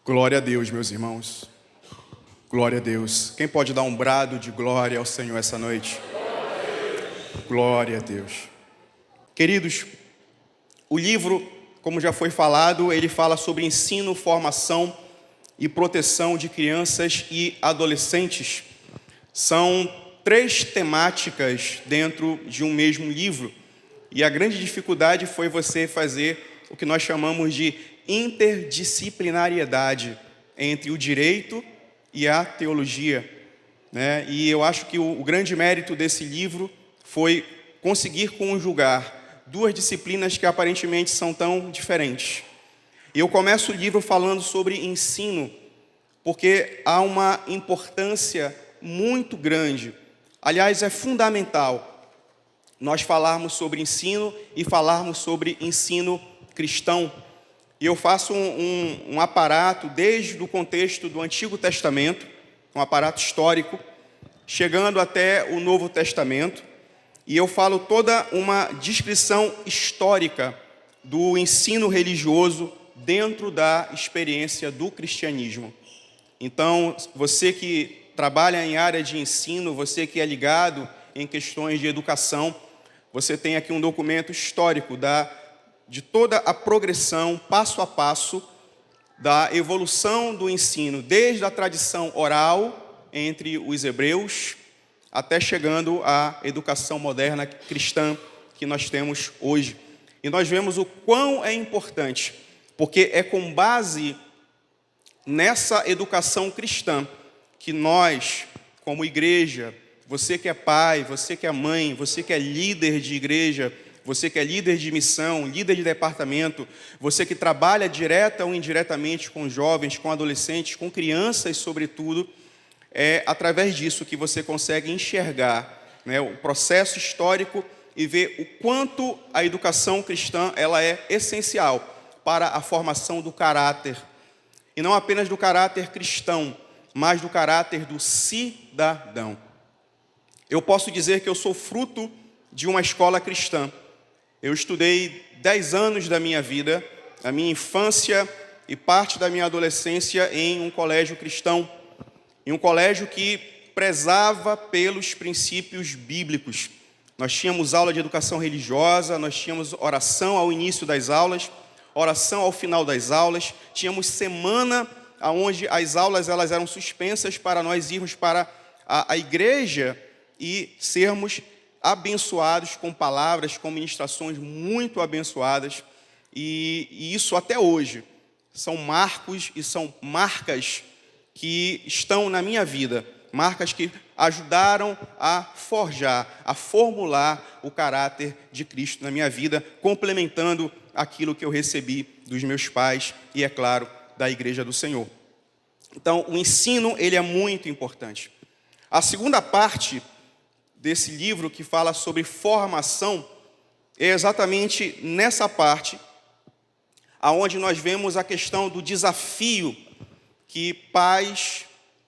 Glória a Deus, meus irmãos. Glória a Deus. Quem pode dar um brado de glória ao Senhor essa noite? Glória a Deus. Queridos, o livro, como já foi falado, ele fala sobre ensino, formação e proteção de crianças e adolescentes. São 3 temáticas dentro de um mesmo livro. E a grande dificuldade foi você fazer o que nós chamamos de interdisciplinariedade entre o direito e a teologia, né? E eu acho que o grande mérito desse livro foi conseguir conjugar 2 disciplinas que aparentemente são tão diferentes. E eu começo o livro falando sobre ensino, porque há uma importância muito grande. Aliás, é fundamental nós falarmos sobre ensino e falarmos sobre ensino cristão. E eu faço um aparato desde o contexto do Antigo Testamento, um aparato histórico, chegando até o Novo Testamento, e eu falo toda uma descrição histórica do ensino religioso dentro da experiência do cristianismo. Então, você que trabalha em área de ensino, você que é ligado em questões de educação, você tem aqui um documento histórico de toda a progressão, passo a passo, da evolução do ensino, desde a tradição oral entre os hebreus, até chegando à educação moderna cristã que nós temos hoje. E nós vemos o quão é importante, porque é com base nessa educação cristã que nós, como igreja, você que é pai, você que é mãe, você que é líder de igreja, você que é líder de missão, líder de departamento, você que trabalha direta ou indiretamente com jovens, com adolescentes, com crianças, sobretudo, é através disso que você consegue enxergar, né, o processo histórico e ver o quanto a educação cristã ela é essencial para a formação do caráter. E não apenas do caráter cristão, mas do caráter do cidadão. Eu posso dizer que eu sou fruto de uma escola cristã. Eu estudei 10 anos da minha vida, a minha infância e parte da minha adolescência em um colégio cristão, em um colégio que prezava pelos princípios bíblicos. Nós tínhamos aula de educação religiosa, nós tínhamos oração ao início das aulas, oração ao final das aulas, tínhamos semana onde as aulas elas eram suspensas para nós irmos para a igreja e sermos abençoados com palavras, com ministrações muito abençoadas, e isso até hoje são marcos e são marcas que estão na minha vida, marcas que ajudaram a forjar, a formular o caráter de Cristo na minha vida, complementando aquilo que eu recebi dos meus pais e, é claro, da Igreja do Senhor. Então, o ensino, ele é muito importante. A segunda parte desse livro que fala sobre formação, é exatamente nessa parte aonde nós vemos a questão do desafio que pais,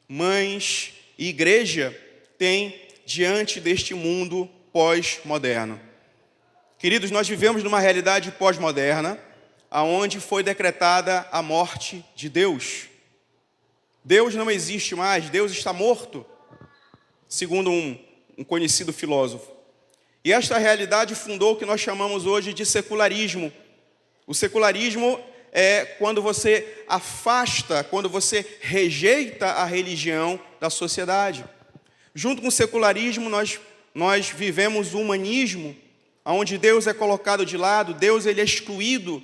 mães e igreja têm diante deste mundo pós-moderno. Queridos, nós vivemos numa realidade pós-moderna, aonde foi decretada a morte de Deus. Deus não existe mais, Deus está morto, segundo um conhecido filósofo. E esta realidade fundou o que nós chamamos hoje de secularismo. O secularismo é quando você afasta, quando você rejeita a religião da sociedade. Junto com o secularismo, nós vivemos o humanismo, onde Deus é colocado de lado, Deus ele é excluído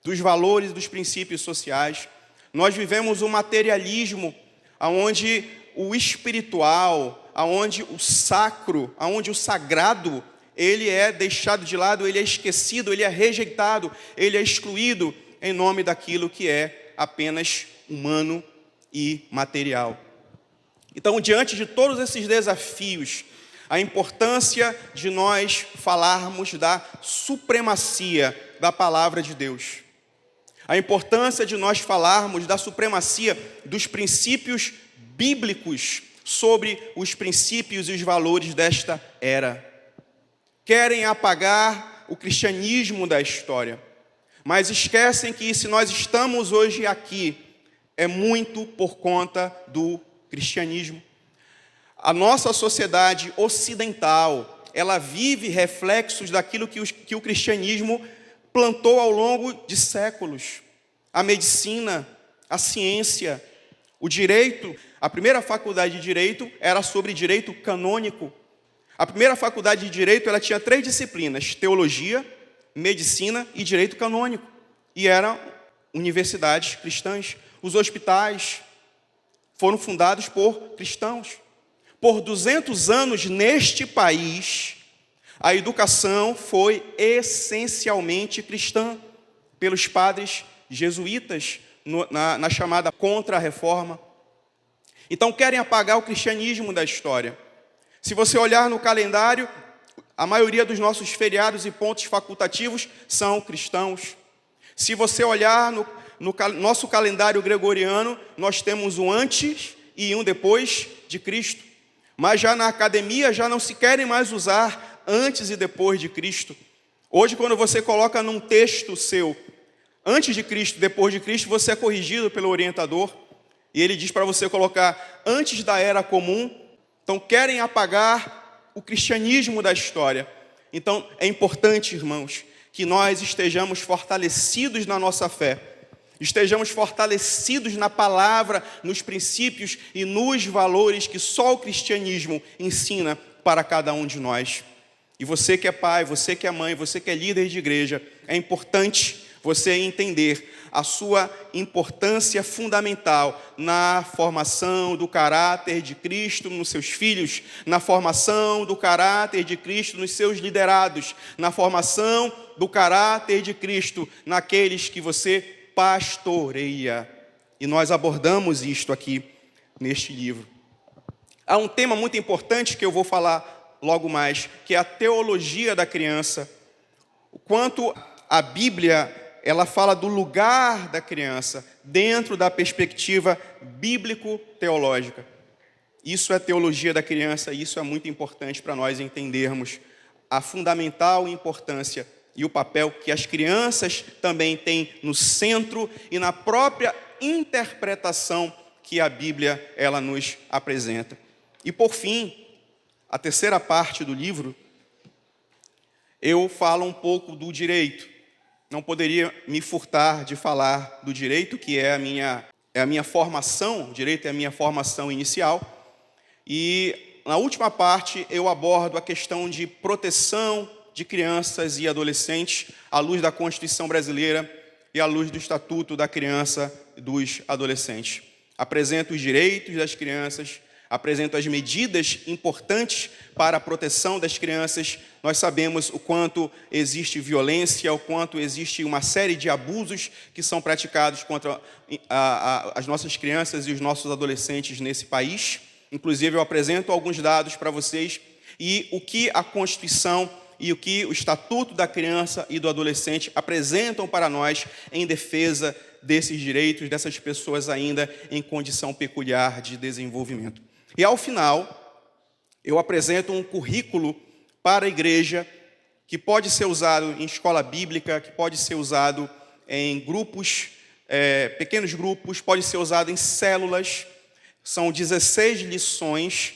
dos valores e dos princípios sociais. Nós vivemos o materialismo, onde o espiritual, aonde o sacro, aonde o sagrado, ele é deixado de lado, ele é esquecido, ele é rejeitado, ele é excluído em nome daquilo que é apenas humano e material. Então, diante de todos esses desafios, a importância de nós falarmos da supremacia da palavra de Deus, a importância de nós falarmos da supremacia dos princípios bíblicos sobre os princípios e os valores desta era. Querem apagar o cristianismo da história, mas esquecem que se nós estamos hoje aqui, é muito por conta do cristianismo. A nossa sociedade ocidental, ela vive reflexos daquilo que o cristianismo plantou ao longo de séculos. A medicina, a ciência, o direito. A primeira faculdade de direito era sobre direito canônico. A primeira faculdade de direito, ela tinha 3 disciplinas: teologia, medicina e direito canônico. E eram universidades cristãs. Os hospitais foram fundados por cristãos. Por 200 anos neste país, a educação foi essencialmente cristã, pelos padres jesuítas, na chamada Contra-Reforma. Então querem apagar o cristianismo da história. Se você olhar no calendário, a maioria dos nossos feriados e pontos facultativos são cristãos. Se você olhar no nosso calendário gregoriano, nós temos um antes e um depois de Cristo. Mas já na academia já não se querem mais usar antes e depois de Cristo. Hoje, quando você coloca num texto seu, antes de Cristo, depois de Cristo, você é corrigido pelo orientador. E ele diz para você colocar antes da era comum. Então, querem apagar o cristianismo da história. Então, é importante, irmãos, que nós estejamos fortalecidos na nossa fé. Estejamos fortalecidos na palavra, nos princípios e nos valores que só o cristianismo ensina para cada um de nós. E você que é pai, você que é mãe, você que é líder de igreja, é importante você entender a sua importância fundamental na formação do caráter de Cristo nos seus filhos, na formação do caráter de Cristo nos seus liderados, na formação do caráter de Cristo naqueles que você pastoreia. E nós abordamos isto aqui neste livro. Há um tema muito importante que eu vou falar logo mais, que é a teologia da criança. O quanto a Bíblia ela fala do lugar da criança dentro da perspectiva bíblico-teológica. Isso é teologia da criança e isso é muito importante para nós entendermos a fundamental importância e o papel que as crianças também têm no centro e na própria interpretação que a Bíblia ela nos apresenta. E por fim, a terceira parte do livro, eu falo um pouco do direito. Não poderia me furtar de falar do direito, que é a minha formação, o direito é a minha formação inicial. E na última parte eu abordo a questão de proteção de crianças e adolescentes à luz da Constituição Brasileira e à luz do Estatuto da Criança e dos Adolescentes. Apresento os direitos das crianças, apresento as medidas importantes para a proteção das crianças. Nós sabemos o quanto existe violência, o quanto existe uma série de abusos que são praticados contra as nossas crianças e os nossos adolescentes nesse país. Inclusive, eu apresento alguns dados para vocês e o que a Constituição e o que o Estatuto da Criança e do Adolescente apresentam para nós em defesa desses direitos, dessas pessoas ainda em condição peculiar de desenvolvimento. E ao final, eu apresento um currículo para a igreja que pode ser usado em escola bíblica, que pode ser usado em grupos, pequenos grupos, pode ser usado em células. São 16 lições,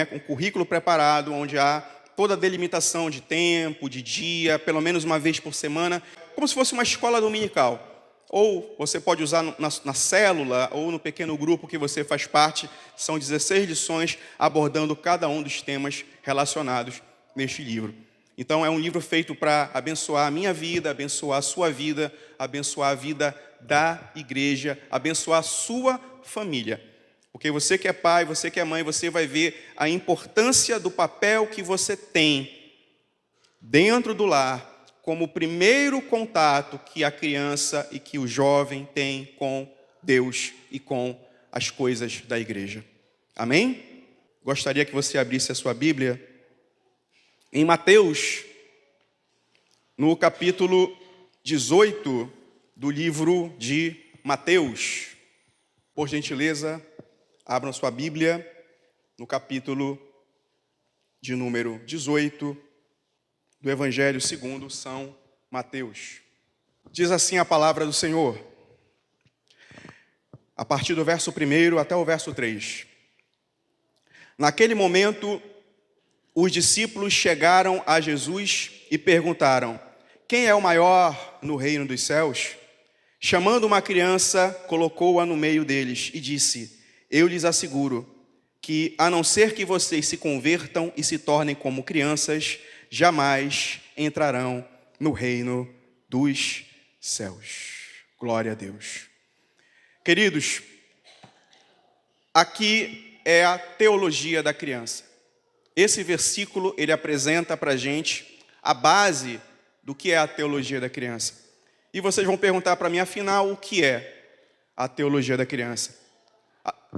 com currículo preparado, onde há toda a delimitação de tempo, de dia, pelo menos uma vez por semana, como se fosse uma escola dominical. Ou você pode usar na célula ou no pequeno grupo que você faz parte. São 16 lições abordando cada um dos temas relacionados neste livro. Então é um livro feito para abençoar a minha vida, abençoar a sua vida, abençoar a vida da igreja, abençoar a sua família. Porque você que é pai, você que é mãe, você vai ver a importância do papel que você tem dentro do lar, como o primeiro contato que a criança e que o jovem tem com Deus e com as coisas da igreja. Amém? Gostaria que você abrisse a sua Bíblia em Mateus, no capítulo 18 do livro de Mateus. Por gentileza, abram sua Bíblia no capítulo de número 18 do Evangelho segundo São Mateus. Diz assim a palavra do Senhor: a partir do verso 1 até o verso 3. Naquele momento, os discípulos chegaram a Jesus e perguntaram: quem é o maior no reino dos céus? Chamando uma criança, colocou-a no meio deles e disse: eu lhes asseguro que, a não ser que vocês se convertam e se tornem como crianças, jamais entrarão no reino dos céus. Glória a Deus. Queridos, aqui é a teologia da criança. Esse versículo, ele apresenta para a gente a base do que é a teologia da criança. E vocês vão perguntar para mim, afinal, o que é a teologia da criança?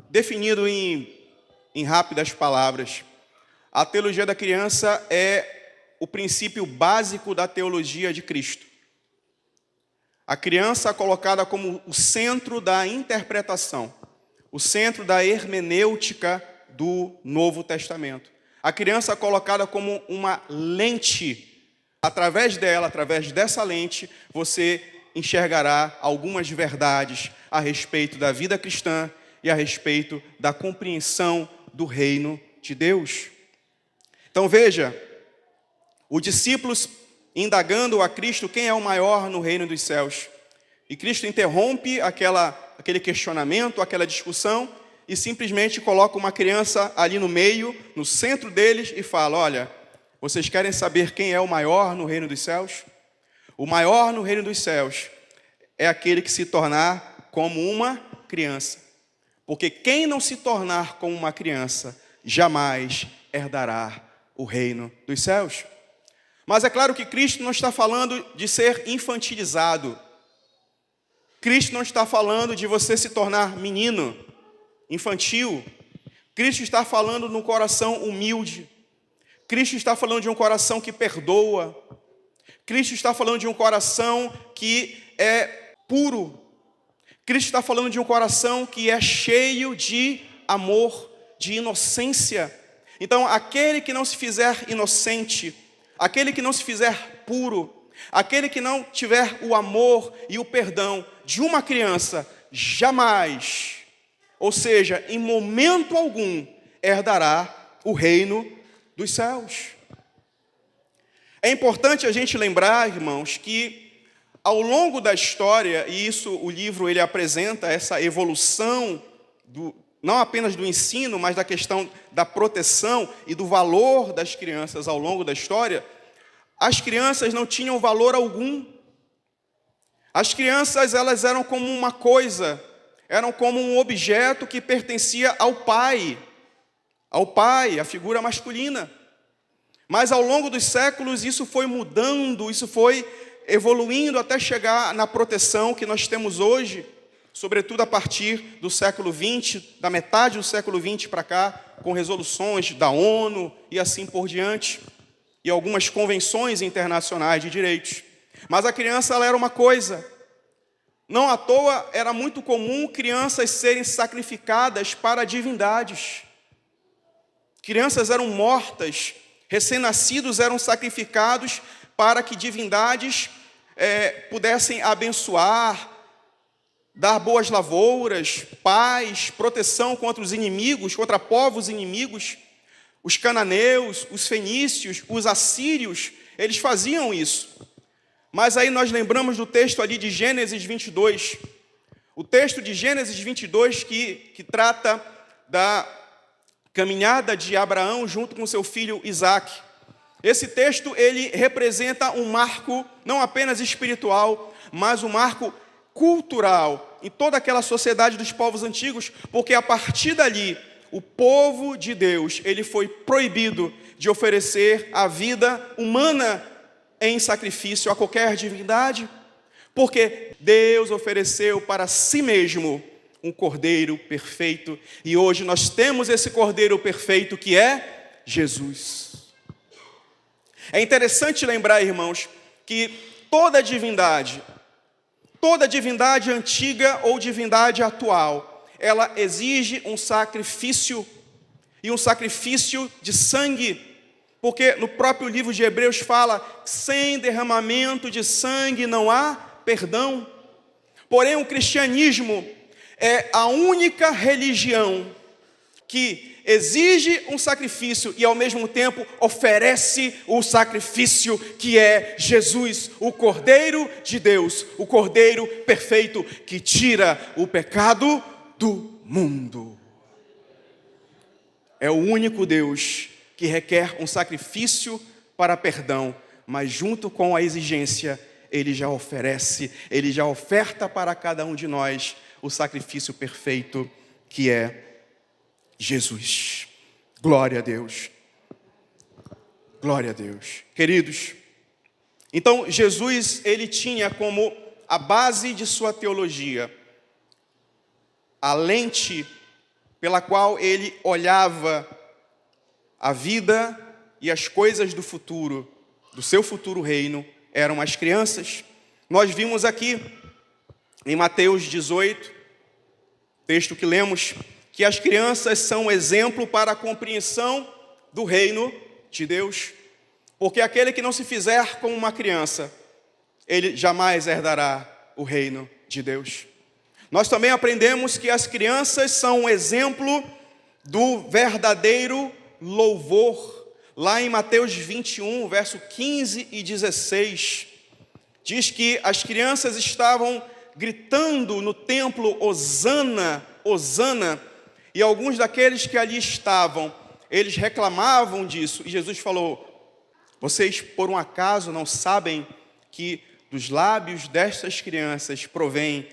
Definido em rápidas palavras, a teologia da criança é o princípio básico da teologia de Cristo. A criança é colocada como o centro da interpretação, o centro da hermenêutica do Novo Testamento. A criança é colocada como uma lente. Através dela, através dessa lente, você enxergará algumas verdades a respeito da vida cristã e a respeito da compreensão do reino de Deus. Então veja, os discípulos indagando a Cristo quem é o maior no reino dos céus. E Cristo interrompe aquele questionamento, aquela discussão, e simplesmente coloca uma criança ali no meio, no centro deles, e fala: olha, vocês querem saber quem é o maior no reino dos céus? O maior no reino dos céus é aquele que se tornar como uma criança. Porque quem não se tornar como uma criança, jamais herdará o reino dos céus. Mas é claro que Cristo não está falando de ser infantilizado. Cristo não está falando de você se tornar menino, infantil. Cristo está falando de um coração humilde. Cristo está falando de um coração que perdoa. Cristo está falando de um coração que é puro. Cristo está falando de um coração que é cheio de amor, de inocência. Então, aquele que não se fizer inocente, aquele que não se fizer puro, aquele que não tiver o amor e o perdão de uma criança, jamais, ou seja, em momento algum, herdará o reino dos céus. É importante a gente lembrar, irmãos, que ao longo da história, e isso o livro ele apresenta essa evolução não apenas do ensino, mas da questão da proteção e do valor das crianças ao longo da história, as crianças não tinham valor algum. As crianças, elas eram como uma coisa, eram como um objeto que pertencia ao pai, a figura masculina. Mas ao longo dos séculos isso foi mudando, isso foi evoluindo até chegar na proteção que nós temos hoje, sobretudo a partir do século XX, da metade do século XX para cá, com resoluções da ONU e assim por diante, e algumas convenções internacionais de direitos. Mas a criança, ela era uma coisa. Não à toa era muito comum crianças serem sacrificadas para divindades. Crianças eram mortas, recém-nascidos eram sacrificados para que divindades pudessem abençoar, dar boas lavouras, paz, proteção contra os inimigos, contra povos inimigos. Os cananeus, os fenícios, os assírios, eles faziam isso. Mas aí nós lembramos do texto ali de Gênesis 22. O texto de Gênesis 22 que trata da caminhada de Abraão junto com seu filho Isaque. Esse texto, ele representa um marco não apenas espiritual, mas um marco cultural em toda aquela sociedade dos povos antigos, porque a partir dali, o povo de Deus, ele foi proibido de oferecer a vida humana em sacrifício a qualquer divindade, porque Deus ofereceu para si mesmo um cordeiro perfeito, e hoje nós temos esse cordeiro perfeito que é Jesus. É interessante lembrar, irmãos, que toda divindade antiga ou divindade atual, ela exige um sacrifício, e um sacrifício de sangue, porque no próprio livro de Hebreus fala: sem derramamento de sangue não há perdão. Porém, o cristianismo é a única religião que exige um sacrifício e ao mesmo tempo oferece o sacrifício que é Jesus, o Cordeiro de Deus, o Cordeiro perfeito que tira o pecado do mundo. É o único Deus que requer um sacrifício para perdão, mas junto com a exigência, Ele já oferece, Ele já oferta para cada um de nós o sacrifício perfeito que é Jesus. Glória a Deus. Glória a Deus. Queridos, então Jesus, ele tinha como a base de sua teologia a lente pela qual ele olhava a vida e as coisas do futuro, do seu futuro reino, eram as crianças. Nós vimos aqui em Mateus 18, texto que lemos, que as crianças são exemplo para a compreensão do reino de Deus, porque aquele que não se fizer como uma criança, ele jamais herdará o reino de Deus. Nós também aprendemos que as crianças são um exemplo do verdadeiro louvor. Lá em Mateus 21, verso 15 e 16, diz que as crianças estavam gritando no templo, Hosana, Hosana, e alguns daqueles que ali estavam, eles reclamavam disso, e Jesus falou: vocês por um acaso não sabem que dos lábios destas crianças provém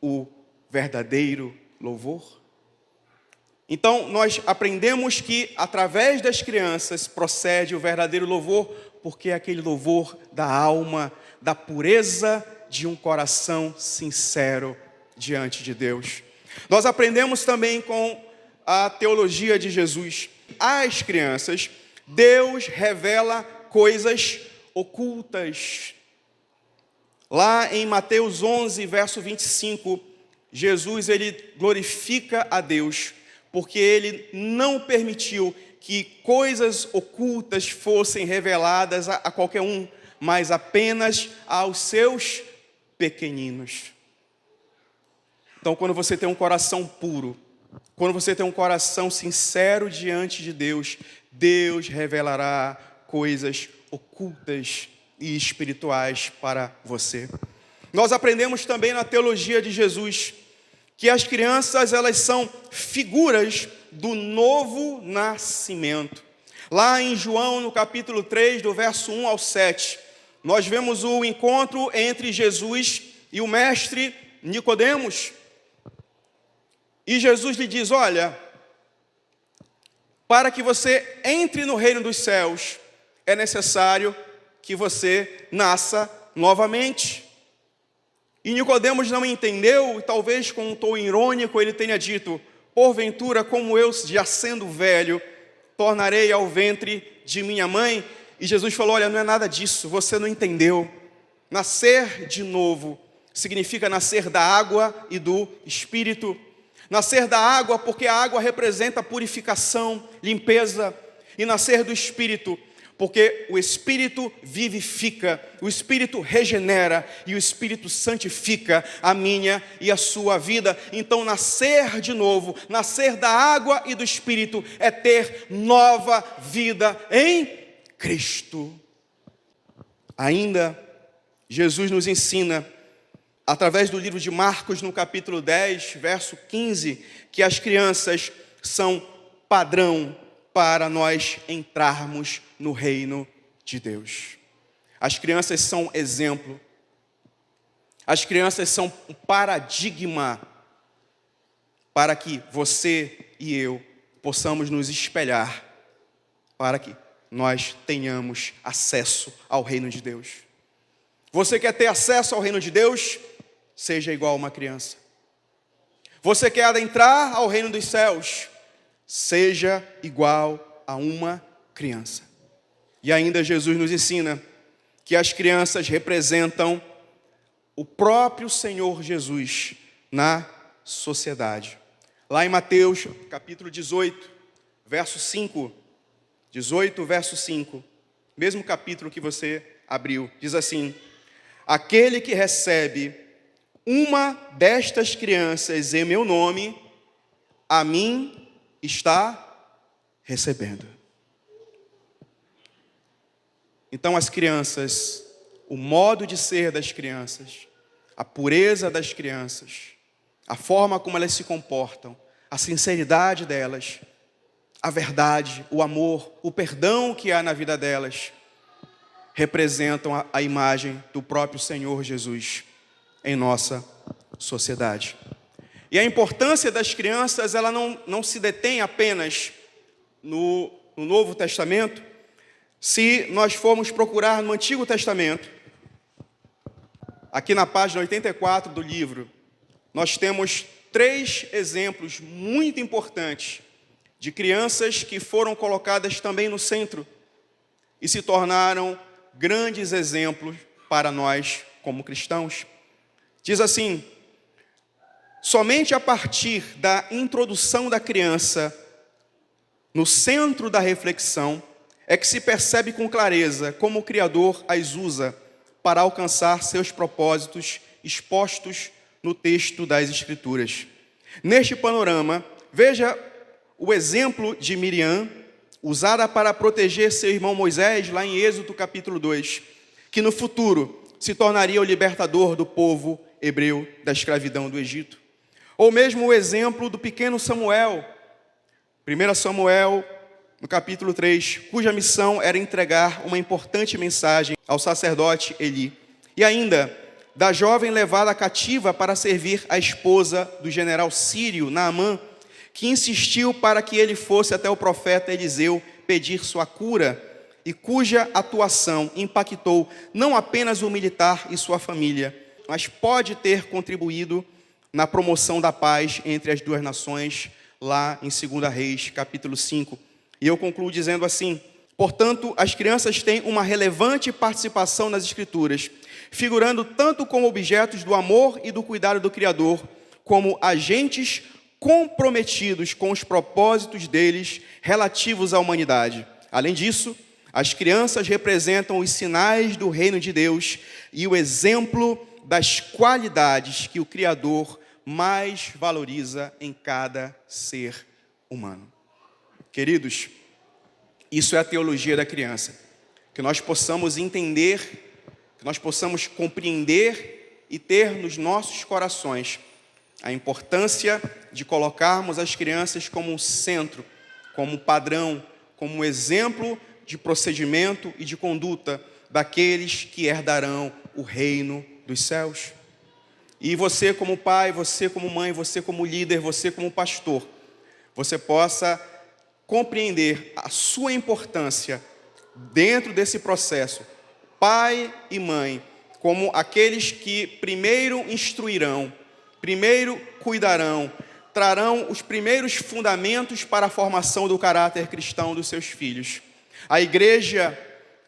o verdadeiro louvor? Então nós aprendemos que através das crianças procede o verdadeiro louvor, porque é aquele louvor da alma, da pureza de um coração sincero diante de Deus. Nós aprendemos também com a teologia de Jesus. Às crianças, Deus revela coisas ocultas. Lá em Mateus 11, verso 25, Jesus, ele glorifica a Deus, porque ele não permitiu que coisas ocultas fossem reveladas a qualquer um, mas apenas aos seus pequeninos. Então, quando você tem um coração puro, quando você tem um coração sincero diante de Deus, Deus revelará coisas ocultas e espirituais para você. Nós aprendemos também na teologia de Jesus que as crianças, elas são figuras do novo nascimento. Lá em João, no capítulo 3, do verso 1 ao 7, nós vemos o encontro entre Jesus e o mestre Nicodemos. E Jesus lhe diz: olha, para que você entre no reino dos céus, é necessário que você nasça novamente. E Nicodemos não entendeu, e talvez com um tom irônico ele tenha dito: porventura, como eu, já sendo velho, tornarei ao ventre de minha mãe? E Jesus falou: olha, não é nada disso, você não entendeu. Nascer de novo significa nascer da água e do Espírito. Nascer da água, porque a água representa purificação, limpeza. E nascer do Espírito, porque o Espírito vivifica, o Espírito regenera e o Espírito santifica a minha e a sua vida. Então nascer de novo, nascer da água e do Espírito é ter nova vida em Cristo. Ainda, Jesus nos ensina, através do livro de Marcos, no capítulo 10, verso 15, que as crianças são padrão para nós entrarmos no reino de Deus. As crianças são exemplo. As crianças são um paradigma para que você e eu possamos nos espelhar, para que nós tenhamos acesso ao reino de Deus. Você quer ter acesso ao reino de Deus? Seja igual a uma criança. Você quer adentrar ao reino dos céus? Seja igual a uma criança. E ainda Jesus nos ensina que as crianças representam o próprio Senhor Jesus na sociedade. Lá em Mateus, capítulo 18, verso 5. 18, verso 5. Mesmo capítulo que você abriu. Diz assim: aquele que recebe uma destas crianças em meu nome, a mim está recebendo. Então as crianças, o modo de ser das crianças, a pureza das crianças, a forma como elas se comportam, a sinceridade delas, a verdade, o amor, o perdão que há na vida delas, representam a imagem do próprio Senhor Jesus em nossa sociedade. E a importância das crianças, ela não se detém apenas no Novo Testamento. Se nós formos procurar no Antigo Testamento, aqui na página 84 do livro, nós temos 3 exemplos muito importantes de crianças que foram colocadas também no centro e se tornaram grandes exemplos para nós como cristãos. Diz assim: somente a partir da introdução da criança no centro da reflexão é que se percebe com clareza como o Criador as usa para alcançar seus propósitos expostos no texto das Escrituras. Neste panorama, veja o exemplo de Miriam, usada para proteger seu irmão Moisés, lá em Êxodo capítulo 2, que no futuro se tornaria o libertador do povo hebreu da escravidão do Egito. Ou mesmo o exemplo do pequeno Samuel, 1 Samuel, no capítulo 3, cuja missão era entregar uma importante mensagem ao sacerdote Eli. E ainda, da jovem levada cativa para servir a esposa do general sírio, Naamã, que insistiu para que ele fosse até o profeta Eliseu pedir sua cura, e cuja atuação impactou não apenas o militar e sua família, mas pode ter contribuído na promoção da paz entre as duas nações, lá em 2 Reis, capítulo 5. E eu concluo dizendo assim: portanto, as crianças têm uma relevante participação nas Escrituras, figurando tanto como objetos do amor e do cuidado do Criador, como agentes comprometidos com os propósitos deles relativos à humanidade. Além disso, as crianças representam os sinais do reino de Deus e o exemplo das qualidades que o Criador mais valoriza em cada ser humano. Queridos, isso é a teologia da criança. Que nós possamos entender, que nós possamos compreender e ter nos nossos corações a importância de colocarmos as crianças como um centro, como um padrão, como um exemplo de procedimento e de conduta daqueles que herdarão o reino dos céus. E você como pai, você como mãe, você como líder, você como pastor, você possa compreender a sua importância dentro desse processo, pai e mãe, como aqueles que primeiro instruirão, primeiro cuidarão, trarão os primeiros fundamentos para a formação do caráter cristão dos seus filhos. A igreja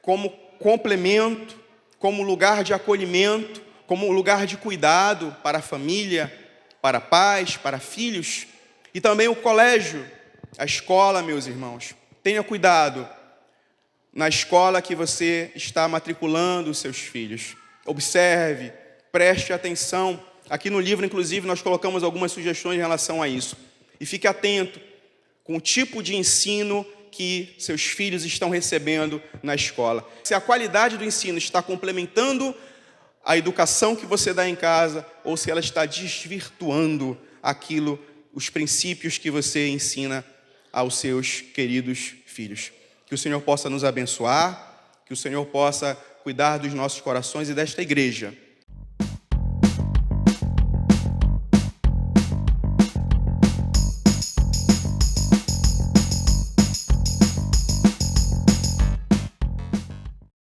como complemento, como lugar de acolhimento, como lugar de cuidado para a família, para pais, para filhos, e também o colégio, a escola, meus irmãos. Tenha cuidado na escola que você está matriculando os seus filhos. Observe, preste atenção. Aqui no livro, inclusive, nós colocamos algumas sugestões em relação a isso. E fique atento com o tipo de ensino que seus filhos estão recebendo na escola. Se a qualidade do ensino está complementando a educação que você dá em casa, ou se ela está desvirtuando aquilo, os princípios que você ensina aos seus queridos filhos. Que o Senhor possa nos abençoar, que o Senhor possa cuidar dos nossos corações e desta igreja,